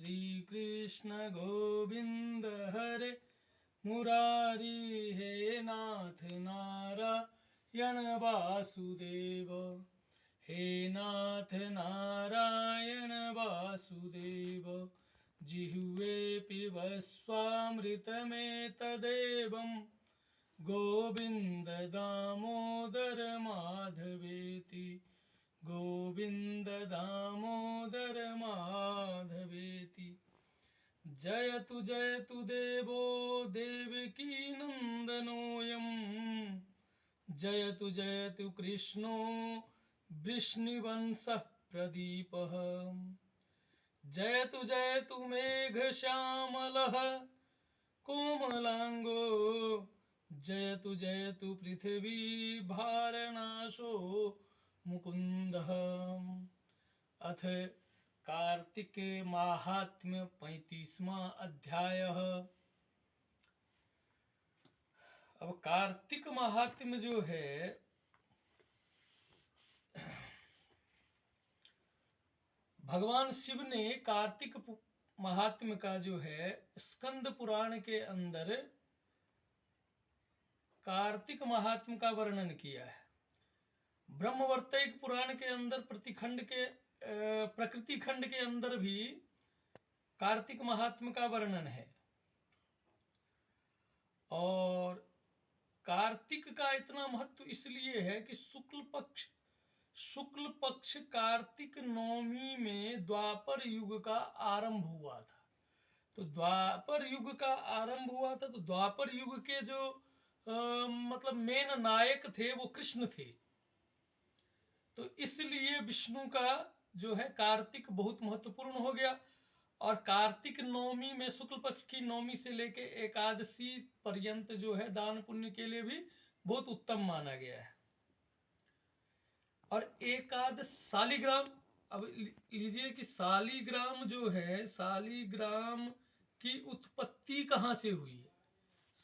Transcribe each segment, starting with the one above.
श्री कृष्ण गोविंद हरे मुरारी हे नाथ नारायण वासुदेव, हे नाथ नारायण वासुदेव। जिह्वे पिबस्वामृतमेतदेवं गोविंद दामोदर माधवेति, गोविंद दामोदर माधवेति। जयतु जयतु देवो देवकी नंदनोऽयं, जयतु जयतु कृष्णो वृष्णिवंशः प्रदीपः। जयतु जयतु मेघश्यामलः कोमलांगो, जयतु जयतु पृथ्वी भारनाशो मुकुंदः। अथ कार्तिक माहात्म्य 35वां अध्याय। अब कार्तिक माहात्म्य जो है, भगवान शिव ने कार्तिक महात्म्य का जो है स्कंद पुराण के अंदर कार्तिक महात्म्य का वर्णन किया है। ब्रह्मवर्तैक पुराण के अंदर प्रतिखंड के प्रकृति खंड के अंदर भी कार्तिक महात्म्य का वर्णन है। और कार्तिक का इतना महत्व इसलिए है कि शुक्ल पक्ष कार्तिक नवमी में द्वापर युग का आरंभ हुआ था। तो द्वापर युग का आरंभ हुआ था, तो द्वापर युग के जो मतलब मेन नायक थे वो कृष्ण थे। तो इसलिए विष्णु का जो है कार्तिक बहुत महत्वपूर्ण हो गया। और कार्तिक नवमी में शुक्ल पक्ष की नवमी से लेके एकादशी पर्यंत जो है दान पुण्य के लिए भी बहुत उत्तम माना गया है। और एकादश शालिग्राम, अब लीजिए कि शालिग्राम जो है, शालिग्राम की उत्पत्ति कहाँ से हुई है।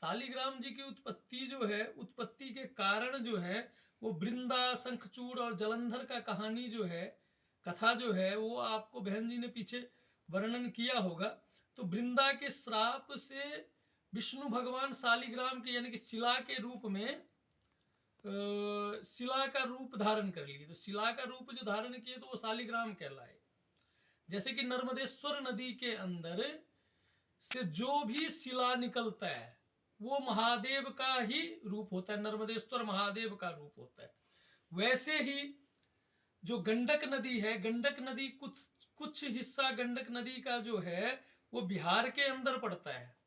शालिग्राम जी की उत्पत्ति जो है, उत्पत्ति के कारण जो है वो वृंदा, शंखचूड़ और जलंधर का कहानी जो है, कथा जो है वो आपको बहन जी ने पीछे वर्णन किया होगा। तो वृंदा के श्राप से विष्णु भगवान शालिग्राम के यानी कि शिला के रूप में शिला का रूप धारण कर लिए। तो शिला का रूप जो धारण किए तो वो शालिग्राम कहलाए। जैसे कि नर्मदेश्वर नदी के अंदर से जो भी शिला निकलता है वो महादेव का ही रूप होता है, नर्मदेश्वर महादेव का रूप होता है। वैसे ही जो गंडक नदी है, गंडक नदी कुछ हिस्सा गंडक नदी का जो है वो बिहार के अंदर पड़ता है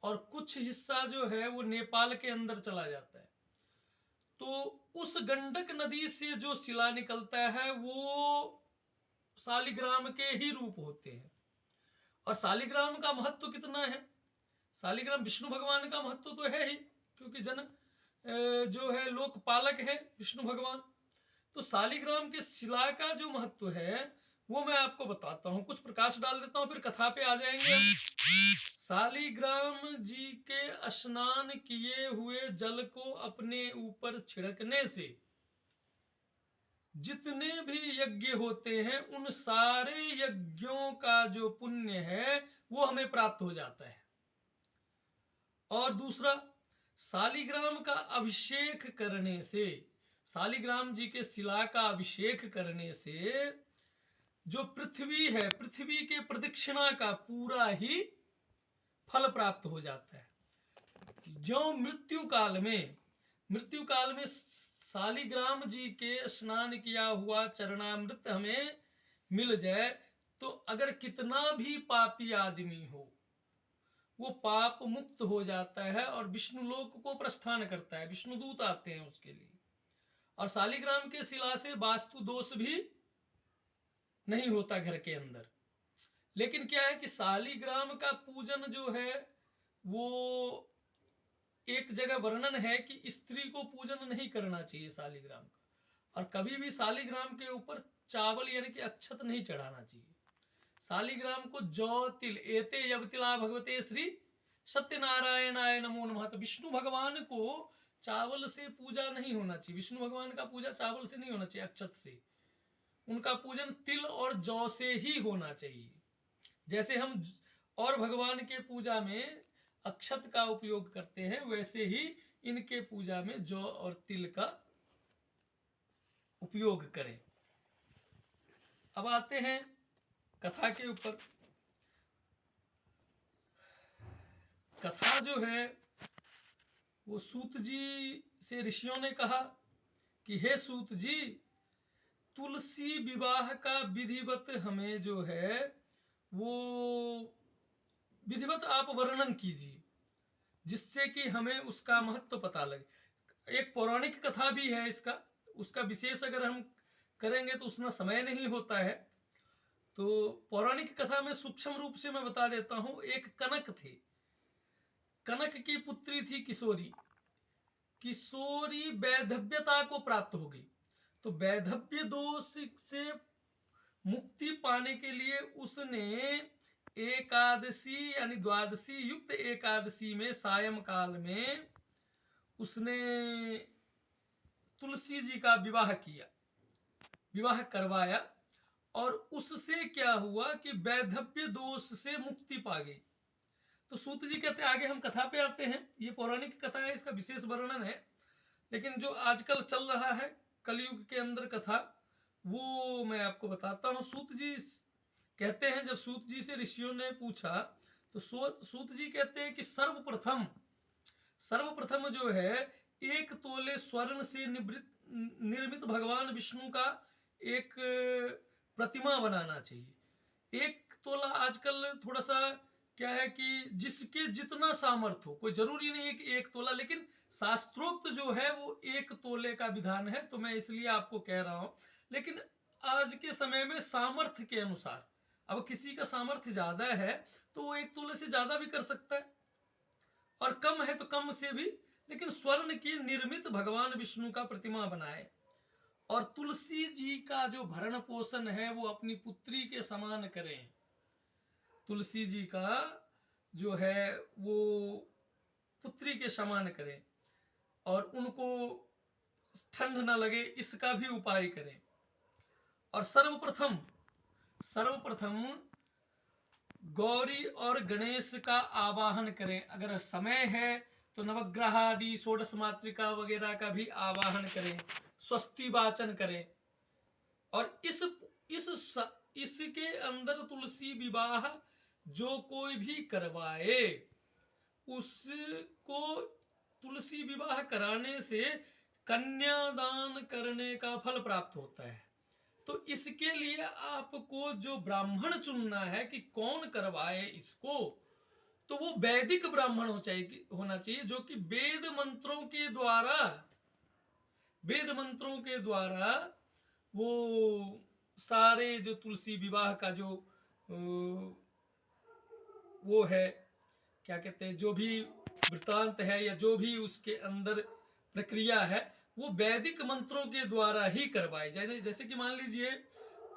और कुछ हिस्सा जो है वो नेपाल के अंदर चला जाता है। तो उस गंडक नदी से जो शिला निकलता है वो शालिग्राम के ही रूप होते हैं। और शालिग्राम का महत्व कितना है, शालिग्राम विष्णु भगवान का महत्व तो है ही, क्योंकि जो है लोकपालक है विष्णु भगवान। तो शालिग्राम के शिला का जो महत्व है वो मैं आपको बताता हूँ, कुछ प्रकाश डाल देता हूँ, फिर कथा पे आ जाएंगे हम। शालिग्राम जी के स्नान किए हुए जल को अपने ऊपर छिड़कने से जितने भी यज्ञ होते हैं उन सारे यज्ञों का जो पुण्य है वो हमें प्राप्त हो जाता है। और दूसरा, शालिग्राम का अभिषेक करने से, शालिग्राम जी के शिला का अभिषेक करने से जो पृथ्वी है, पृथ्वी के प्रदक्षिणा का पूरा ही फल प्राप्त हो जाता है। जो मृत्यु काल में शालिग्राम जी के स्नान किया हुआ चरणामृत हमें मिल जाए तो अगर कितना भी पापी आदमी हो वो पाप मुक्त हो जाता है और विष्णु लोक को प्रस्थान करता है, विष्णु दूत आते हैं उसके लिए। और शालिग्राम के शिला से वास्तु दोष भी नहीं होता घर के अंदर। लेकिन क्या है कि शालिग्राम का पूजन जो है वो एक जगह वर्णन है कि स्त्री को पूजन नहीं करना चाहिए शालिग्राम का, और कभी भी शालिग्राम के ऊपर चावल यानी कि अक्षत नहीं चढ़ाना चाहिए। शालिग्राम को जौ तिल एते यवतिला भगवते श्री सत्यनारायणाय नमो नमः। तो विष्णु भगवान को चावल से पूजा नहीं होना चाहिए, विष्णु भगवान का पूजा चावल से नहीं होना चाहिए, अक्षत से। उनका पूजन तिल और जौ से ही होना चाहिए। जैसे हम और भगवान के पूजा में अक्षत का उपयोग करते हैं, वैसे ही इनके पूजा में जौ और तिल का उपयोग करें। अब आते हैं कथा के ऊपर। कथा जो है वो सूत जी से ऋषियों ने कहा कि हे सूत जी, तुलसी विवाह का विधिवत हमें जो है वो विधिवत आप वर्णन कीजिए, जिससे कि हमें उसका महत्व पता लगे। एक पौराणिक कथा भी है इसका, उसका विशेष अगर हम करेंगे तो उसमें समय नहीं होता है। तो पौराणिक कथा में सूक्ष्म रूप से मैं बता देता हूं। एक कनक थे, कनक की पुत्री थी किशोरी। किशोरी वैधव्यता को प्राप्त हो गई, तो वैधव्य दोष से मुक्ति पाने के लिए उसने एकादशी यानी द्वादशी युक्त एकादशी में सायं काल में उसने तुलसी जी का विवाह किया, विवाह करवाया, और उससे क्या हुआ कि वैधव्य दोष से मुक्ति पा गई। तो सूत जी कहते हैं, आगे हम कथा पे आते हैं, ये पौराणिक कथा है, इसका विशेष वर्णन है। लेकिन जो आजकल चल रहा है कलयुग के अंदर कथा, वो मैं आपको बताता हूँ। सूत जी कहते हैं, जब सूत जी से ऋषियों ने पूछा तो सूत जी कहते हैं कि सर्वप्रथम जो है 1 तोले स्वर्ण से निर्मित भगवान विष्णु का एक प्रतिमा बनाना चाहिए। 1 तोला आजकल थोड़ा सा क्या है कि जिसके जितना सामर्थ्य हो, कोई जरूरी नहीं है कि 1 तोला, लेकिन शास्त्रोक्त जो है वो 1 तोले का विधान है, तो मैं इसलिए आपको कह रहा हूं। लेकिन आज के समय में सामर्थ्य के अनुसार, अब किसी का सामर्थ्य ज्यादा है तो वो 1 तोले से ज्यादा भी कर सकता है, और कम है तो कम से भी, लेकिन स्वर्ण की निर्मित भगवान विष्णु का प्रतिमा बनाए। और तुलसी जी का जो भरण पोषण है वो अपनी पुत्री के समान करें। तुलसी जी का जो है वो पुत्री के समान करें, और उनको ठंड न लगे इसका भी उपाय करें। और सर्वप्रथम गौरी और गणेश का आवाहन करें। अगर समय है तो नवग्रह आदि षोडश मातृका वगैरह का भी आवाहन करें, स्वस्ति वाचन करें। और इसके अंदर तुलसी विवाह जो कोई भी करवाए उसको तुलसी विवाह कराने से कन्यादान करने का फल प्राप्त होता है। तो इसके लिए आपको जो ब्राह्मण चुनना है कि कौन करवाए इसको, तो वो वैदिक ब्राह्मण होना चाहिए, जो कि वेद मंत्रों के द्वारा वो सारे जो तुलसी विवाह का जो वो है, क्या कहते हैं, जो भी वृत्तांत है या जो भी उसके अंदर प्रक्रिया है, वो वैदिक मंत्रों के द्वारा ही करवाए। जैसे कि मान लीजिए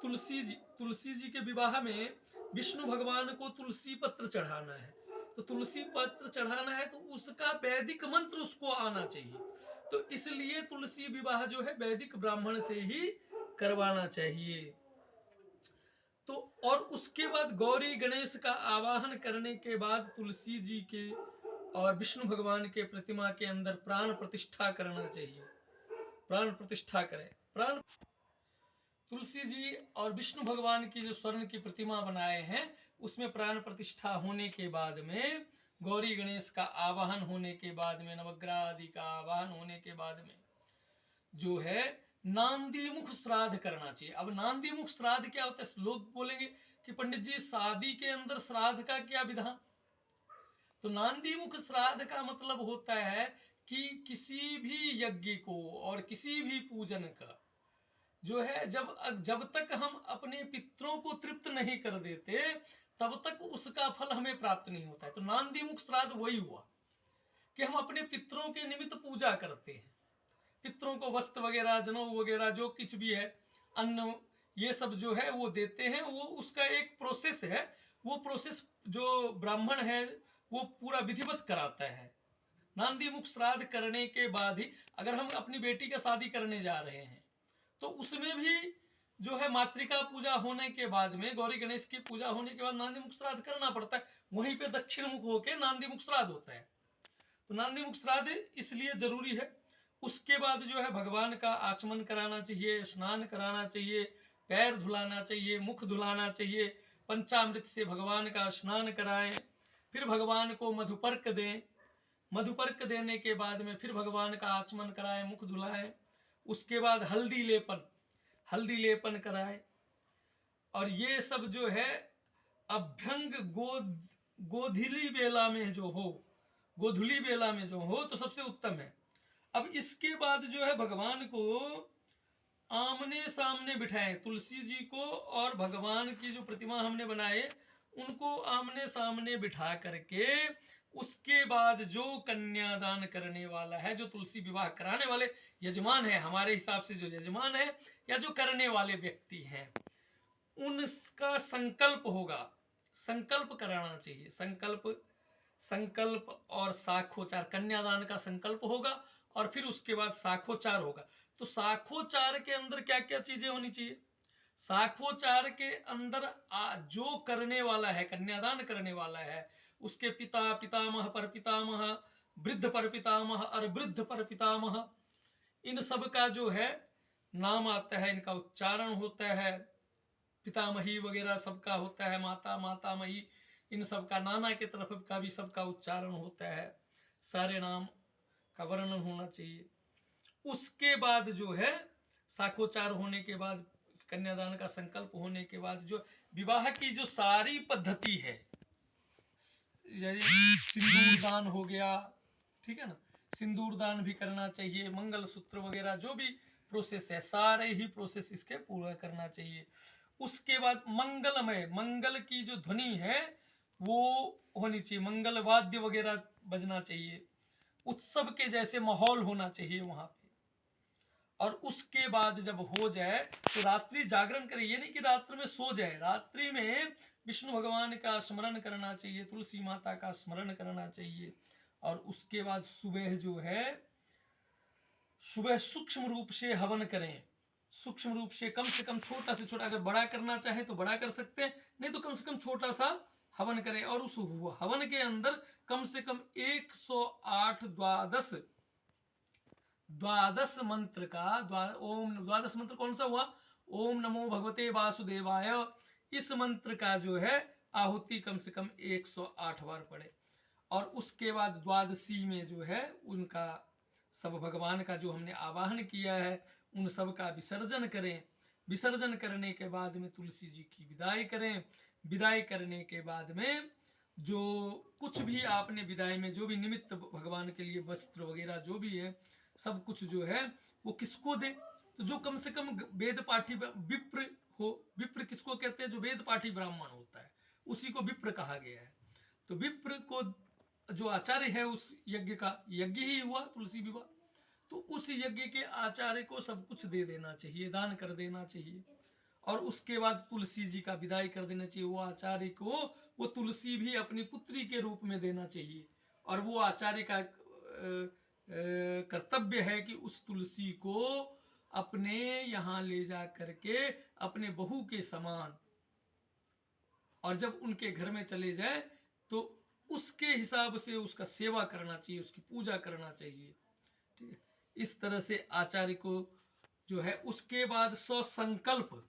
तुलसी जी के विवाह में विष्णु भगवान को तुलसी पत्र चढ़ाना है, तो तुलसी पत्र चढ़ाना है तो उसका वैदिक मंत्र उसको आना चाहिए। तो इसलिए तुलसी विवाह जो है वैदिक ब्राह्मण से ही करवाना चाहिए। तो और उसके बाद गौरी गणेश का आवाहन करने के बाद तुलसी जी के और विष्णु भगवान के प्रतिमा के अंदर प्राण प्रतिष्ठा करना चाहिए। प्राण प्रतिष्ठा करें। तुलसी जी और विष्णु भगवान की जो स्वर्ण की प्रतिमा बनाए हैं उसमें प्राण प्रतिष्ठा होने के बाद में, गौरी गणेश का आवाहन होने के बाद में, नवग्रह आदि का आवाहन होने के बाद में जो है नांदी मुख श्राद्ध करना चाहिए। अब नांदी मुख श्राद्ध क्या होता है? लोग बोलेंगे कि पंडित जी शादी के अंदर श्राद्ध का क्या विधान? तो नांदी मुख श्राद्ध का मतलब होता है कि किसी भी यज्ञ को और किसी भी पूजन का जो है जब तक हम अपने पितरों को तृप्त नहीं कर देते तब तक उसका फल हमें प्राप्त नहीं होता है। तो नांदी मुख श्राद्ध वही हुआ कि हम अपने पितरों के निमित्त पूजा करते हैं, पितरों को वस्त्र वगैरह, जनेऊ वगैरह, जो कुछ भी है, अन्न, ये सब जो है वो देते हैं। वो उसका एक प्रोसेस है, वो प्रोसेस जो ब्राह्मण है वो पूरा विधिवत कराता है। नांदी मुख श्राद्ध करने के बाद ही, अगर हम अपनी बेटी का शादी करने जा रहे हैं तो उसमें भी जो है मातृका पूजा होने के बाद में, गौरी गणेश की पूजा होने के बाद नांदी मुख श्राद्ध करना पड़ता है। वहीं पे दक्षिण मुख होके नांदी मुख श्राद्ध होता है। तो नांदी मुख श्राद्ध इसलिए जरूरी है। उसके बाद जो है भगवान का आचमन कराना चाहिए, स्नान कराना चाहिए, पैर धुलाना चाहिए, मुख धुलाना चाहिए, पंचामृत से भगवान का स्नान कराएं, फिर भगवान को मधुपर्क दें। मधुपर्क देने के बाद में फिर भगवान का आचमन कराएं, मुख धुलाएं। उसके बाद हल्दी लेपन कराएं। और ये सब जो है अभ्यंग गोधुली बेला में जो हो, गोधुली बेला में जो हो तो सबसे उत्तम है। अब इसके बाद जो है भगवान को आमने सामने बिठाएं, तुलसी जी को और भगवान की जो प्रतिमा हमने बनाए उनको आमने सामने बिठा करके उसके बाद जो कन्यादान करने वाला है, जो तुलसी विवाह कराने वाले यजमान है, हमारे हिसाब से जो यजमान है या जो करने वाले व्यक्ति हैं, उनका संकल्प होगा, संकल्प कराना चाहिए। संकल्प और साखोचार, कन्यादान का संकल्प होगा और फिर उसके बाद साखोचार होगा। तो साखोचार के अंदर क्या क्या चीजें होनी चाहिए? साखोचार के अंदर जो करने वाला है, कन्यादान करने वाला है, उसके पिता, पितामह, पर पितामह, वृद्ध पर पितामह और वृद्ध पर पितामह, इन सब का जो है नाम आता है, इनका उच्चारण होता है। पितामही वगैरह सबका होता है, माता, मातामही, इन सब का, नाना के तरफ का भी सबका उच्चारण होता है। सारे नाम का वर्णन होना चाहिए। उसके बाद जो है साखोचार होने के बाद, कन्यादान का संकल्प होने के बाद जो विवाह की जो सारी पद्धति है, सिंदूर दान हो गया, ठीक है ना, सिंदूर दान भी करना चाहिए, मंगलसूत्र वगैरह जो भी प्रोसेस है, सारे ही प्रोसेस इसके पूरा करना चाहिए। उसके बाद मंगलमय, मंगल की जो ध्वनि है वो होनी चाहिए, मंगल वाद्य वगैरह बजना चाहिए, उत्सव के जैसे माहौल होना चाहिए वहां पे। और उसके बाद जब हो जाए तो रात्रि जागरण करे, ये नहीं कि रात्रि में सो जाए, रात्रि में विष्णु भगवान का स्मरण करना चाहिए, तुलसी माता का स्मरण करना चाहिए। और उसके बाद सुबह जो है, सुबह सूक्ष्म रूप से हवन करें, सूक्ष्म रूप से कम छोटा से छोटा, अगर बड़ा करना चाहे तो बड़ा कर सकते हैं, नहीं तो कम से कम छोटा सा हवन करें। और उस हवन के अंदर कम से कम 108 द्वादश मंत्र का ओम, द्वादश मंत्र कौन सा हुआ? ओम नमो भगवते वासुदेवाय, इस मंत्र का जो है आहुति कम से कम 108 बार पढ़े। और उसके बाद द्वादशी में जो है उनका सब भगवान का जो हमने आवाहन किया है उन सब का विसर्जन करें। विसर्जन करने के बाद में तुलसी जी की विदाई करें। विदाई करने के बाद में जो कुछ भी आपने विदाई में जो भी निमित्त भगवान के लिए वस्त्र वगैरह जो भी है सब कुछ जो है वो किसको दे? तो जो कम से कम वेद पाठी विप्र हो, विप्र किसको कहते हैं? जो वेद पाठी ब्राह्मण होता है उसी को विप्र कहा गया है। तो विप्र को जो आचार्य है उस यज्ञ का, यज्ञ ही हुआ तुलसी विवाह, तो उस यज्ञ के आचार्य को सब कुछ दे देना चाहिए, दान कर देना चाहिए। और उसके बाद तुलसी जी का विदाई कर देना चाहिए। वो आचार्य को वो तुलसी भी अपनी पुत्री के रूप में देना चाहिए। और वो आचार्य का कर्तव्य है कि उस तुलसी को अपने यहाँ ले जा करके अपने बहू के समान, और जब उनके घर में चले जाए तो उसके हिसाब से उसका सेवा करना चाहिए, उसकी पूजा करना चाहिए, ठीक है। इस तरह से आचार्य को जो है, उसके बाद स्वसंकल्प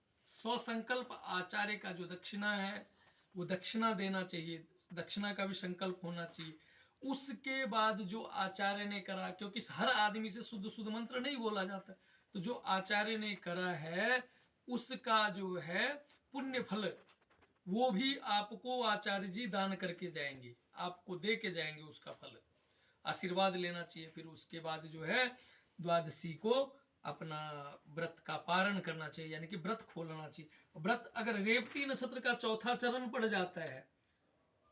आचार्य का जो दक्षिणा है वो दक्षिणा देना चाहिए, दक्षिणा का भी संकल्प होना चाहिए। उसके बाद जो आचार्य ने करा, क्योंकि हर आदमी से शुद्ध शुद्ध मंत्र नहीं बोला जाता, तो जो आचार्य ने करा है उसका जो है पुण्य फल वो भी आपको आचार्य जी दान करके जाएंगे, आपको दे के जाएंगे, उसका फल आशीर्वाद लेना चाहिए। फिर उसके बाद जो है द्वादशी को अपना व्रत का पारण करना चाहिए, यानी कि व्रत खोलना चाहिए। व्रत अगर रेवती नक्षत्र का चौथा चरण पड़ जाता है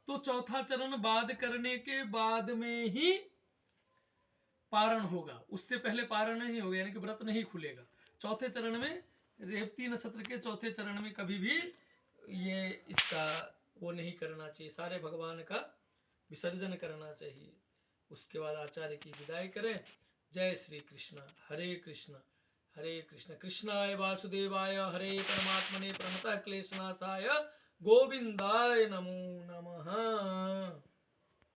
तो चौथा चरण बाद करने के बाद में ही पारण होगा, उससे पहले पारण नहीं होगा, यानी कि व्रत नहीं खुलेगा। चौथे चरण में, रेवती नक्षत्र के चौथे चरण में कभी भी ये इसका वो नहीं करना चाहिए, सारे भगवान का विसर्जन करना चाहिए। उसके बाद आचार्य की विदाई करें। जय श्री कृष्ण, हरे कृष्ण हरे कृष्ण। कृष्णाय वासुदेवाय हरे परमात्मने प्रणतः क्लेशनाशाय गोविंदाय नमो